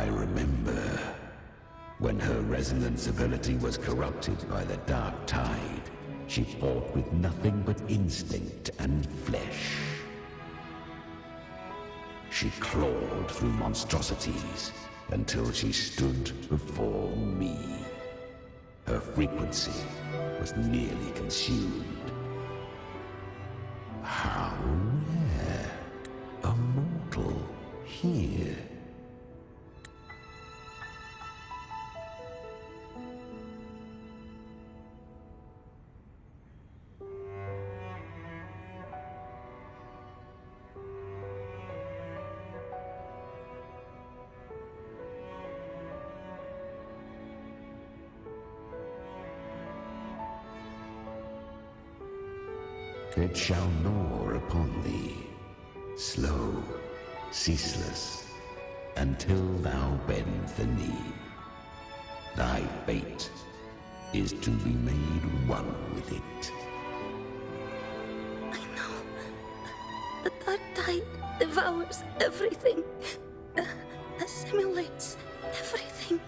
remember when her resonance ability was corrupted by the dark tide. She fought with nothing but instinct and flesh. She clawed through monstrosities until she stood before me. Her frequency was nearly consumed. How rare a mortal here. It shall gnaw upon thee, slow, ceaseless, until thou bend the knee. Thy fate is to be made one with it. I know. The dark tide devours everything, assimilates everything.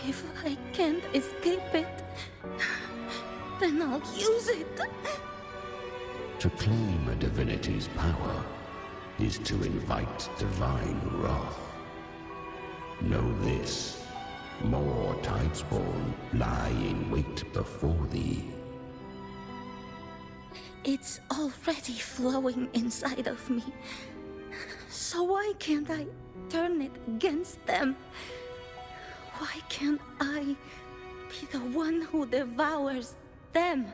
If I can't escape it, then I'll use it. To claim a divinity's power is to invite divine wrath. Know this, more Tidespawn lie in wait before thee. It's already flowing inside of me. So why can't I turn it against them? Why can't I be the one who devours them?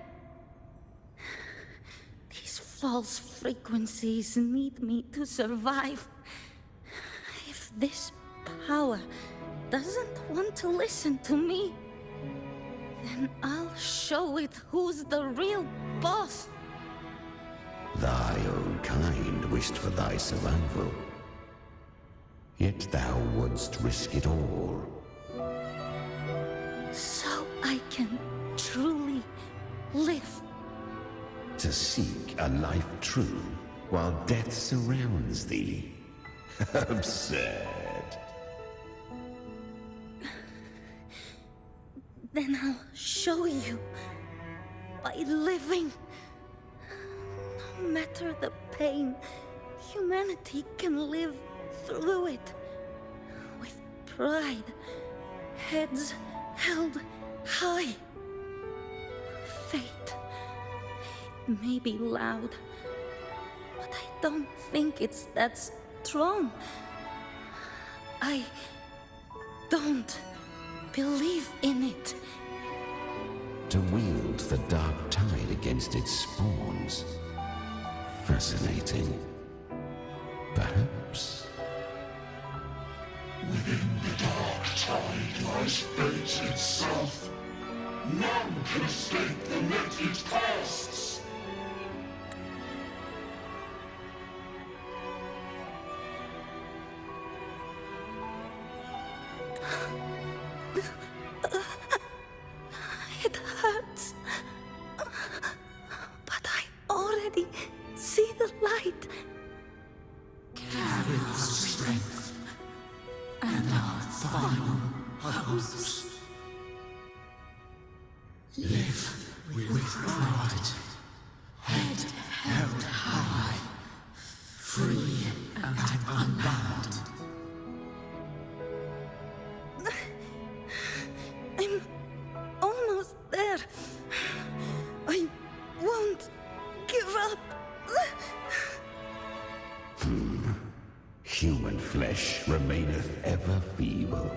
These false frequencies need me to survive. If this power doesn't want to listen to me, then I'll show it who's the real boss. Thy own kind wished for thy survival, yet thou wouldst risk it all. So I can truly live. To seek a life true while death surrounds thee. Absurd. Then I'll show you by living. No matter the pain, humanity can live through it with pride, heads held high. Fate may be loud, but I don't think it's that strong. I don't believe in it. To wield the dark tide against its spawns. Fascinating. Perhaps. Within the dark tide lies fate itself. None can escape the net it casts. It hurts. But I already see the light. Carry our strength and our final hopes. Live with pride, head held high, free and unbound. I'm almost there. I won't give up. Human flesh remaineth ever feeble.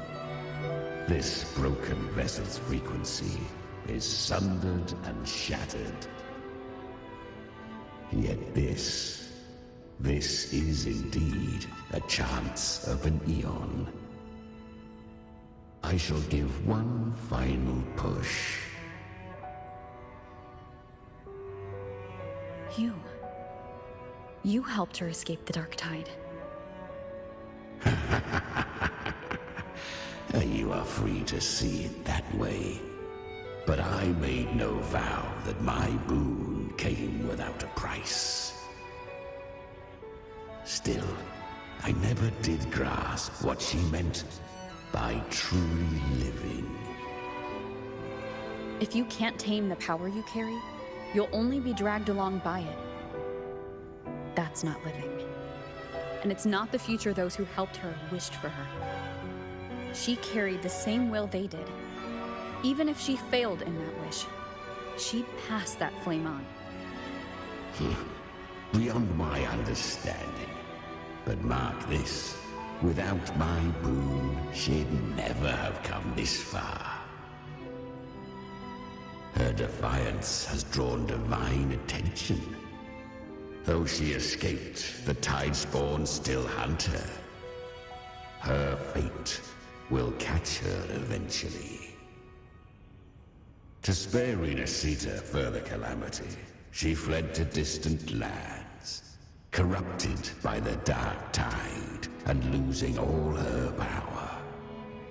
This broken vessel's frequency is sundered and shattered. Yet this is indeed a chance of an eon. I shall give one final push. You helped her escape the dark tide. You are free to see it that way. But I made no vow that my boon came without a price. Still, I never did grasp what she meant by truly living. If you can't tame the power you carry, you'll only be dragged along by it. That's not living. And it's not the future those who helped her wished for her. She carried the same will they did. Even if she failed in that wish, she'd pass that flame on. Beyond my understanding. But mark this, without my boon, she'd never have come this far. Her defiance has drawn divine attention. Though she escaped, the Tidespawn still hunt her. Her fate will catch her eventually. To spare Renasita further calamity, she fled to distant lands, corrupted by the dark tide and losing all her power.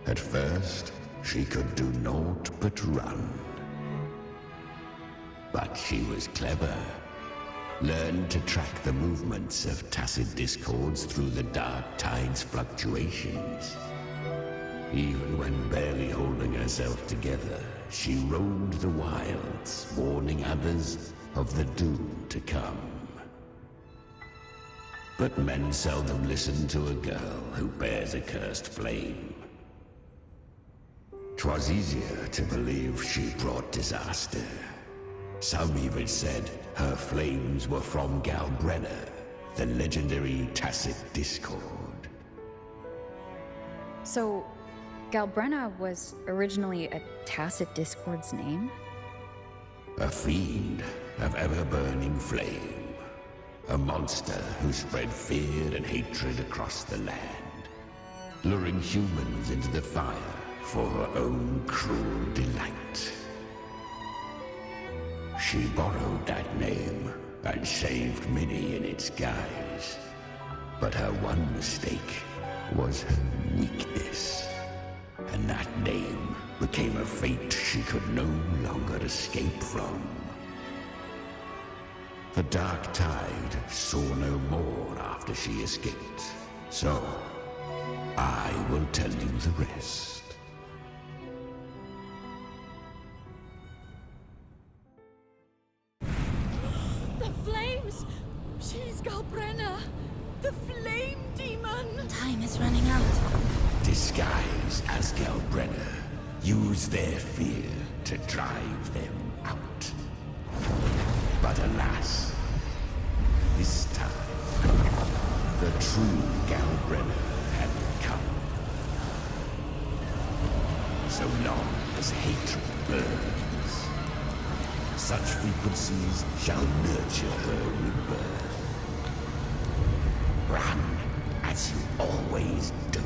At first, she could do naught but run. But she was clever. Learned to track the movements of tacit discords through the dark tide's fluctuations. Even when barely holding herself together, she roamed the wilds, warning others of the doom to come. But men seldom listen to a girl who bears a cursed flame. 'Twas easier to believe she brought disaster. Some even said her flames were from Galbrenna, the legendary tacit discord. So, Galbrenna was originally a tacit discord's name? A fiend of ever-burning flame. A monster who spread fear and hatred across the land, luring humans into the fire for her own cruel delight. She borrowed that name and saved many in its guise. But her one mistake was her weakness. And that name became a fate she could no longer escape from. The dark tide saw no more after she escaped. So, I will tell you the rest. The flames! She's Galbrenna! The flame demon! Time is running out. Disguised as Galbrenna, use their fear to drive them out. But alas, this time, the true Galbrenna hadn't come. So long as hatred burns, such frequencies shall nurture her rebirth. Run as you always do.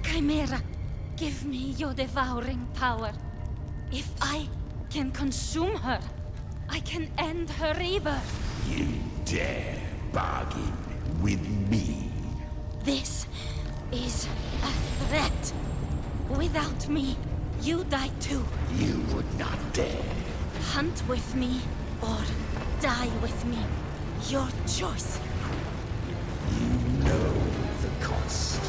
Chimera, give me your devouring power. If I can consume her, I can end her rebirth. You dare bargain with me? This is a threat. Without me, you die too. You would not dare. Hunt with me or die with me. Your choice. You know the cost.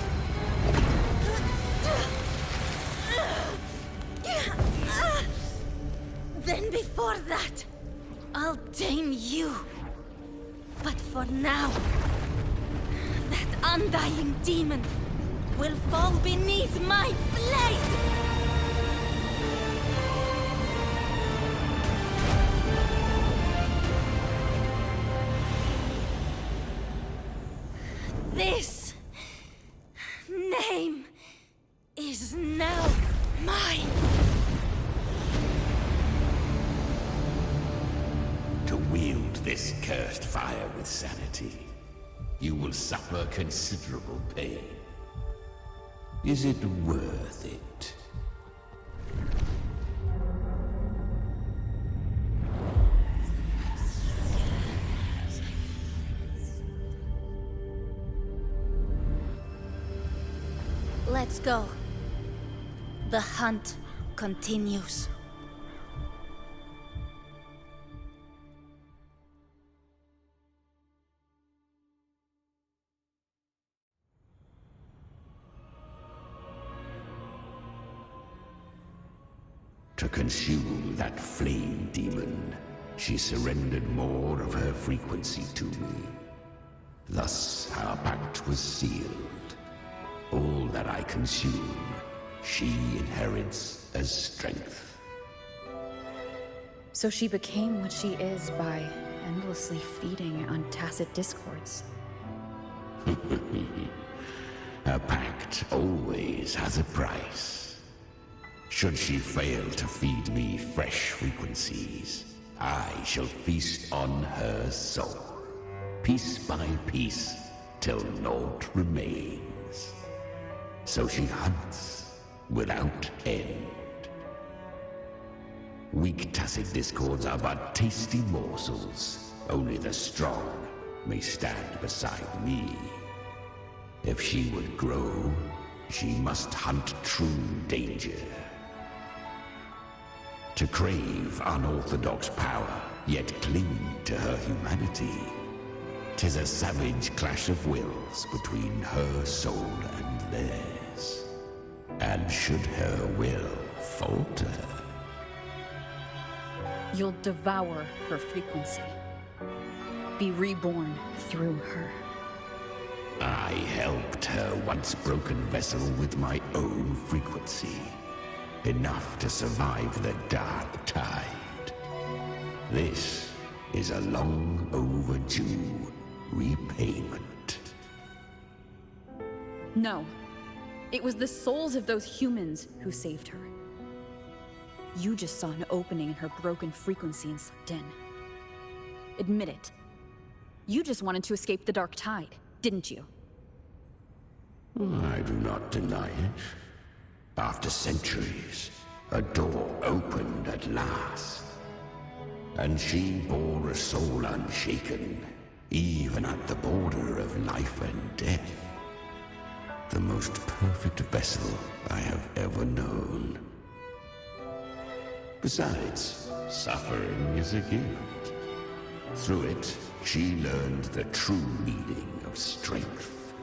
Then before that, I'll tame you. But for now, that undying demon will fall beneath my blade! This name is now mine. To wield this cursed fire with sanity, you will suffer considerable pain. Is it worth it? Let's go. The hunt continues. Wait, To consume that flame demon, she surrendered more of her frequency to me. Thus our pact was sealed. All that I consume, she inherits as strength. So she became what she is by endlessly feeding on tacit discords. A pact always has a price. Should she fail to feed me fresh frequencies, I shall feast on her soul, piece by piece, till naught remains. So she hunts without end. Weak tacit discords are but tasty morsels. Only the strong may stand beside me. If she would grow, she must hunt true danger. To crave unorthodox power, yet cling to her humanity, 'tis a savage clash of wills between her soul and theirs. And should her will falter, You'll devour her frequency. Be reborn through her. I helped her once broken vessel with my own frequency. Enough to survive the dark tide. This is a long overdue repayment. No. It was the souls of those humans who saved her. You just saw an opening in her broken frequency and slipped in. Admit it. You just wanted to escape the dark tide, didn't you? I do not deny it. After centuries, a door opened at last. And she bore a soul unshaken, even at the border of life and death. The most perfect vessel I have ever known. Besides, suffering is a gift. Through it, she learned the true meaning of strength.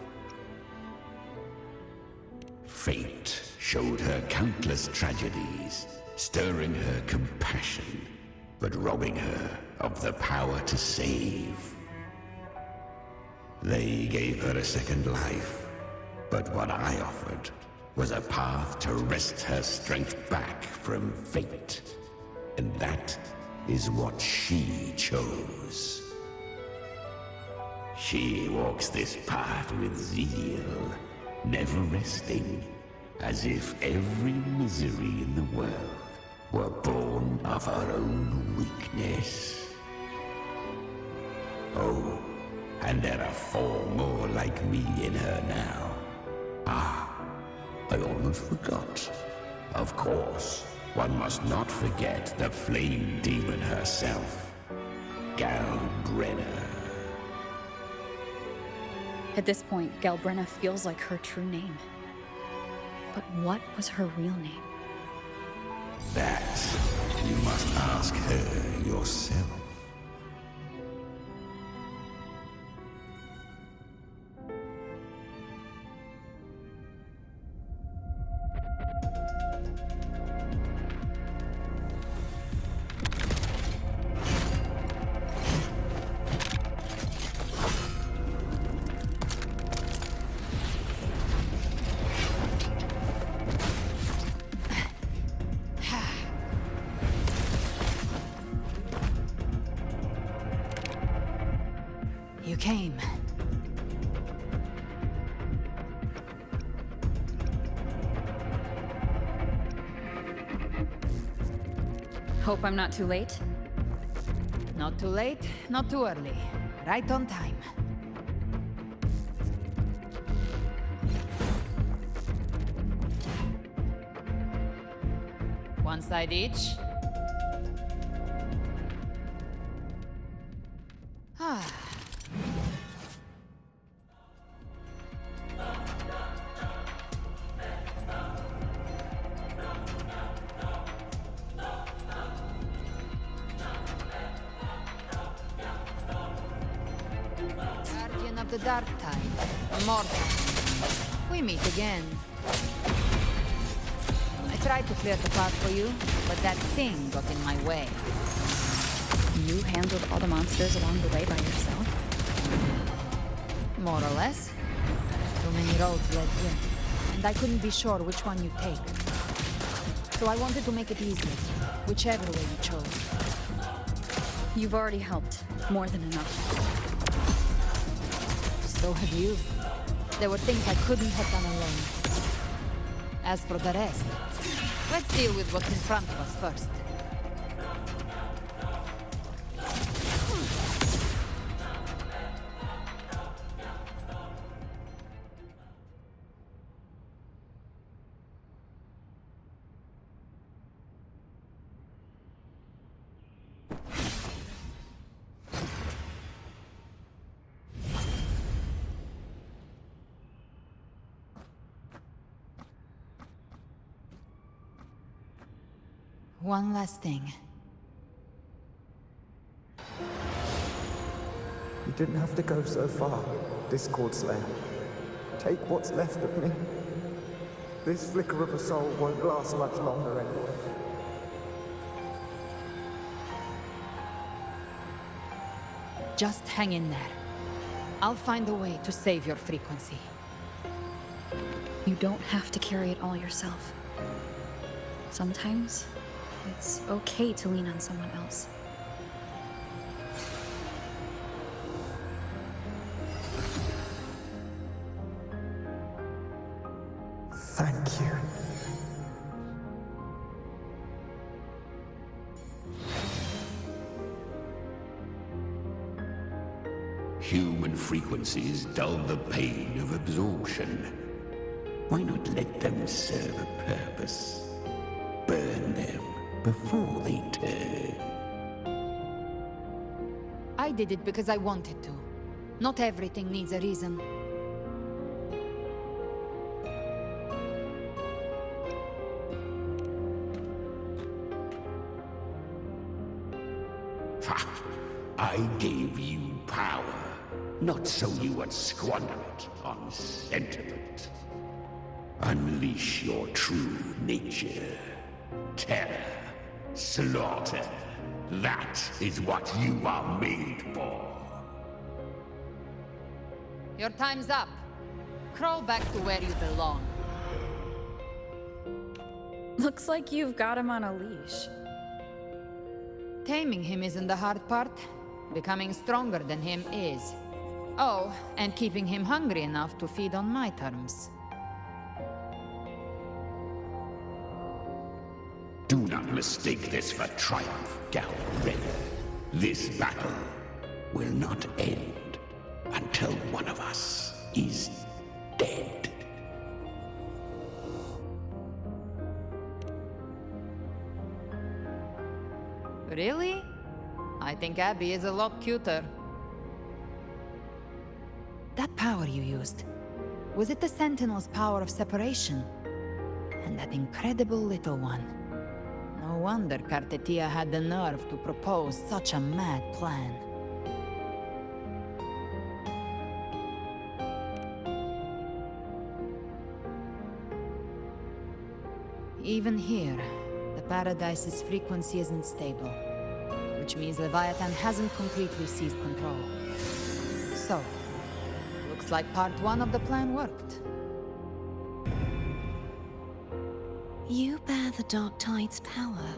Fate showed her countless tragedies, stirring her compassion, but robbing her of the power to save. They gave her a second life, but what I offered was a path to wrest her strength back from fate. And that is what she chose. She walks this path with zeal, never resting, as if every misery in the world were born of her own weakness. Oh, and there are 4 more like me in her now. I almost forgot. Of course, one must not forget the flame demon herself, Galbrenna. At this point, Galbrenna feels like her true name. But what was her real name? That you must ask her yourself. You came. Hope I'm not too late. Not too late, not too early. Right on time. One side each. Ah. Guardian of the Dark Tide, Immortal. We meet again. tried to clear the path for you, but that thing got in my way. You handled all the monsters along the way by yourself? More or less. Too many roads led here, and I couldn't be sure which one you'd take. So I wanted to make it easier, whichever way you chose. You've already helped. More than enough. So have you. There were things I couldn't have done alone. As for the rest, let's deal with what's in front of us first. One last thing. You didn't have to go so far, Discord Slayer. Take what's left of me. This flicker of a soul won't last much longer anyway. Just hang in there. I'll find a way to save your frequency. You don't have to carry it all yourself. Sometimes, it's okay to lean on someone else. Thank you. Human frequencies dull the pain of absorption. Why not let them serve a purpose? Burn them before they turn. I did it because I wanted to. Not everything needs a reason. Ha! I gave you power, not so you would squander it on sentiment. Unleash your true nature. Terror, slaughter. That is what you are made for. Your time's up. Crawl back to where you belong. Looks like you've got him on a leash. Taming him isn't the hard part. Becoming stronger than him is. Oh, and keeping him hungry enough to feed on my terms. Do not mistake this for triumph, Galred. This battle will not end until one of us is dead. Really? I think Abby is a lot cuter. That power you used, was it the Sentinel's power of separation? And that incredible little one. No wonder Kartetia had the nerve to propose such a mad plan. Even here, the Paradise's frequency isn't stable, which means Leviathan hasn't completely seized control. So, looks like part one of the plan worked. You bear the Dark Tide's power,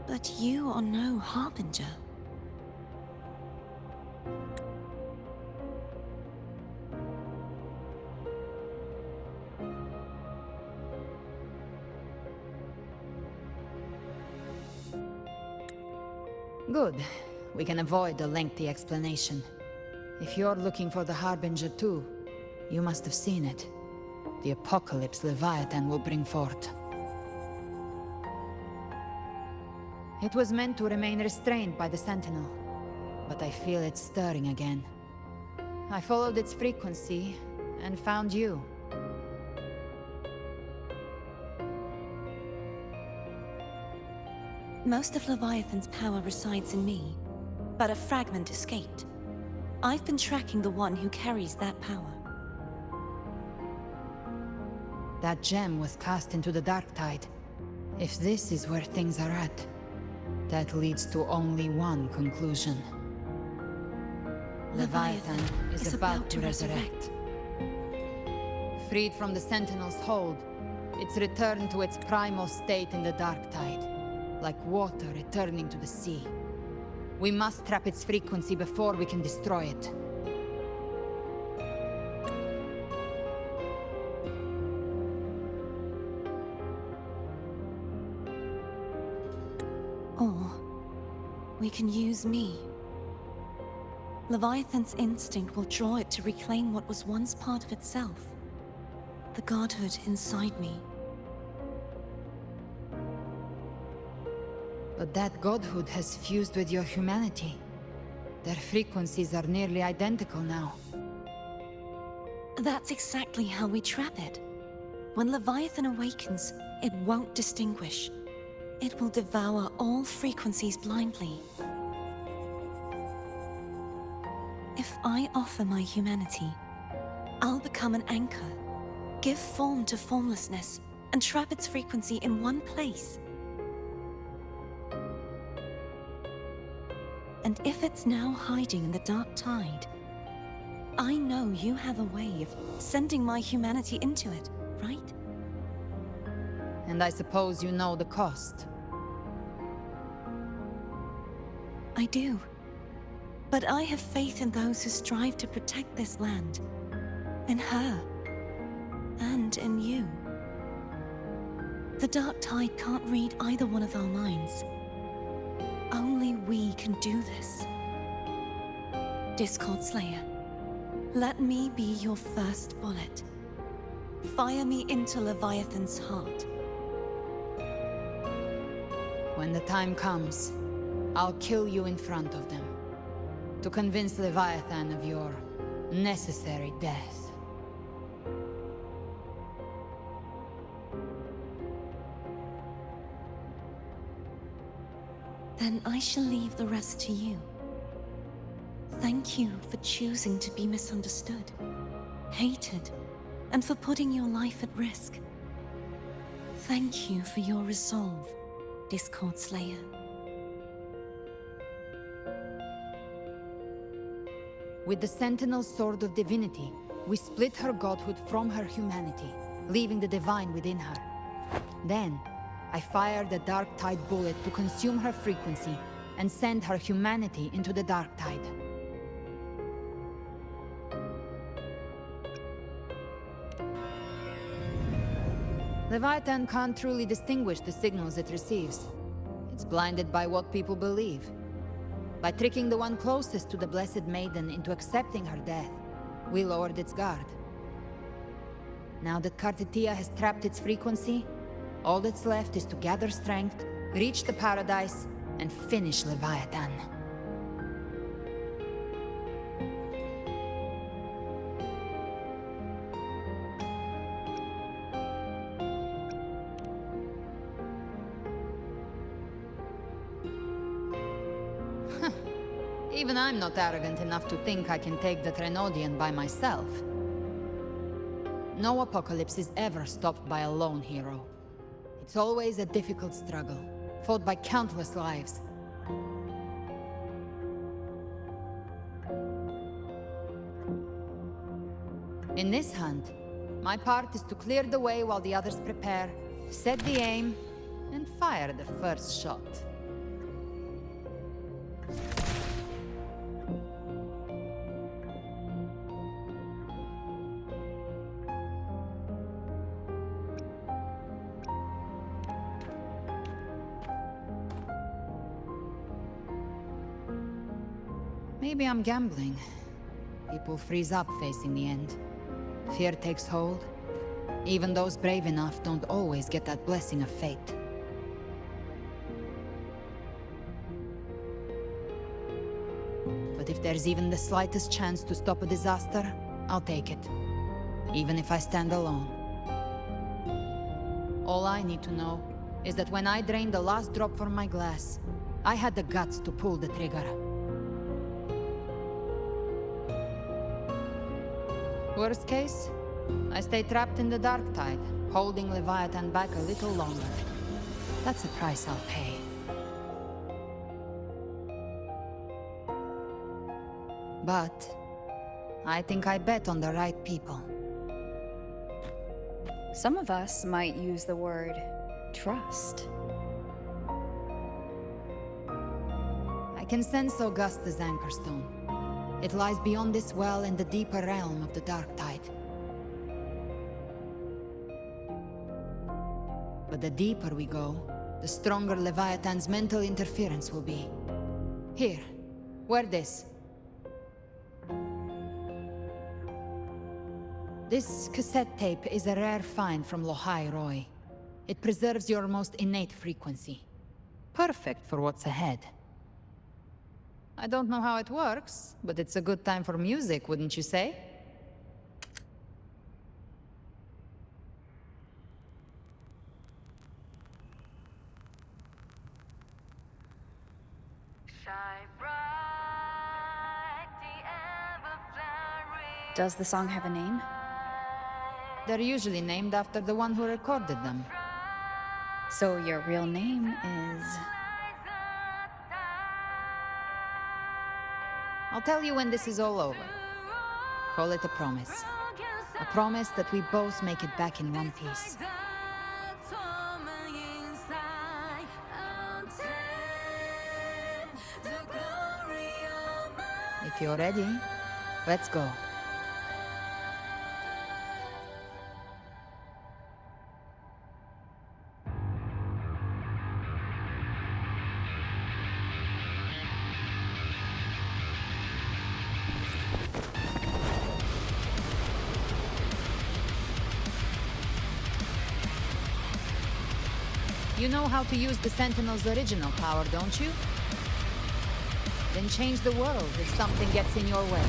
but you are no Harbinger. Good. We can avoid a lengthy explanation. If you're looking for the Harbinger too, you must have seen it. The apocalypse Leviathan will bring forth. It was meant to remain restrained by the Sentinel, but I feel it stirring again. I followed its frequency and found you. Most of Leviathan's power resides in me, but a fragment escaped. I've been tracking the one who carries that power. That gem was cast into the Dark Tide, If this is where things are at, that leads to only one conclusion. Leviathan is about to resurrect. Freed from the Sentinel's hold, it's returned to its primal state in the dark tide, like water returning to the sea. We must trap its frequency before we can destroy it. Or we can use me. Leviathan's instinct will draw it to reclaim what was once part of itself. The godhood inside me. But that godhood has fused with your humanity. Their frequencies are nearly identical now. That's exactly how we trap it. When Leviathan awakens, it won't distinguish. It will devour all frequencies blindly. If I offer my humanity, I'll become an anchor, give form to formlessness, and trap its frequency in one place. And if it's now hiding in the dark tide, I know you have a way of sending my humanity into it, right? And I suppose you know the cost. I do. But I have faith in those who strive to protect this land. In her. And in you. The dark tide can't read either one of our minds. Only we can do this. Discord Slayer, let me be your first bullet. Fire me into Leviathan's heart. When the time comes, I'll kill you in front of them, to convince Leviathan of your necessary death. Then I shall leave the rest to you. Thank you for choosing to be misunderstood, hated, and for putting your life at risk. Thank you for your resolve, Discord Slayer. With the Sentinel's Sword of Divinity, we split her godhood from her humanity, leaving the divine within her. Then, I fired the Dark Tide bullet to consume her frequency and send her humanity into the Dark Tide. Leviathan can't truly distinguish the signals it receives. It's blinded by what people believe. By tricking the one closest to the Blessed Maiden into accepting her death, we lowered its guard. Now that Kartetia has trapped its frequency, all that's left is to gather strength, reach the paradise, and finish Leviathan. Even I'm not arrogant enough to think I can take the Trenodian by myself. No apocalypse is ever stopped by a lone hero. It's always a difficult struggle, fought by countless lives. In this hunt, my part is to clear the way while the others prepare, set the aim, and fire the first shot. Maybe I'm gambling. People freeze up facing the end. Fear takes hold. Even those brave enough don't always get that blessing of fate. But if there's even the slightest chance to stop a disaster, I'll take it. Even if I stand alone. All I need to know is that when I drained the last drop from my glass, I had the guts to pull the trigger. Worst case, I stay trapped in the dark tide, holding Leviathan back a little longer. That's the price I'll pay. But I think I bet on the right people. Some of us might use the word trust. I can sense Augusta's Anchorstone. It lies beyond this well in the deeper realm of the Dark Tide. But the deeper we go, the stronger Leviathan's mental interference will be. Here, wear this. This cassette tape is a rare find from Lohai Roy. It preserves your most innate frequency. Perfect for what's ahead. I don't know how it works, but it's a good time for music, wouldn't you say? Does the song have a name? They're usually named after the one who recorded them. So your real name is... I'll tell you when this is all over. Call it a promise. A promise that we both make it back in one piece. If you're ready, let's go. You know how to use the Sentinel's original power, don't you? Then change the world if something gets in your way.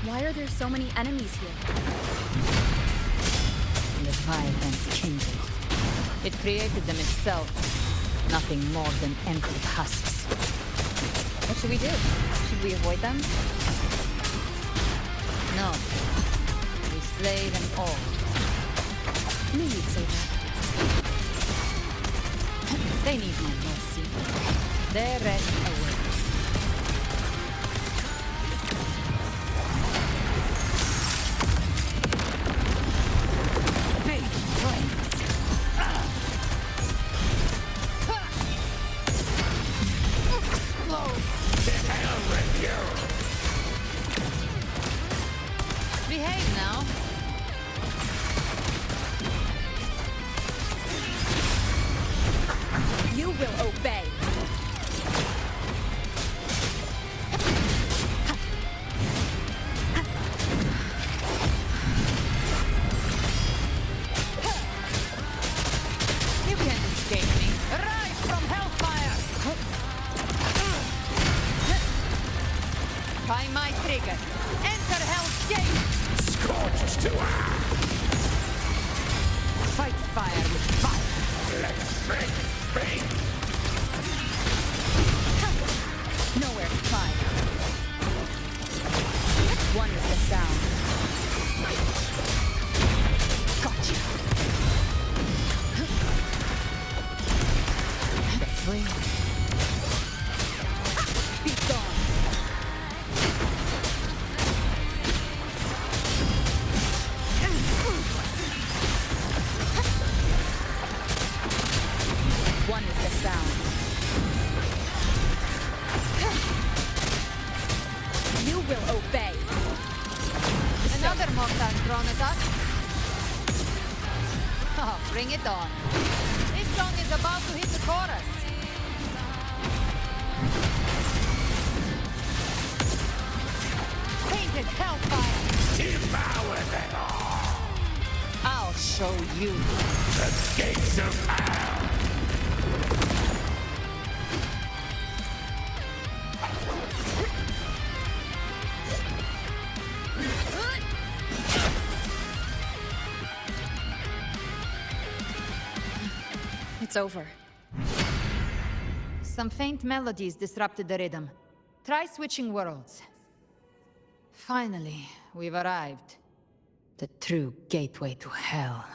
Why are there so many enemies here? Leviathan's kindred. It created them itself. Nothing more than empty husks. What should we do? Should we avoid them? No. We slay them all. Knew you'd say that. They need no mercy. Their rest awaits. Behave now. You will obey. You can't escape me. Rise from hellfire! By my trigger. Enter Hell's Gate! Scorched to earth! Fight fire with fire! Let's make fate! Nowhere to hide. One with the sound. Gotcha! The flame. Be gone. One with the sound. You will obey. Another mortar thrown at us. Oh, bring it on. This song is about to hit the chorus. devour them all! I'll show you. The gates of hell! It's over. Some faint melodies disrupted the rhythm. Try switching worlds. Finally, we've arrived. The true gateway to hell.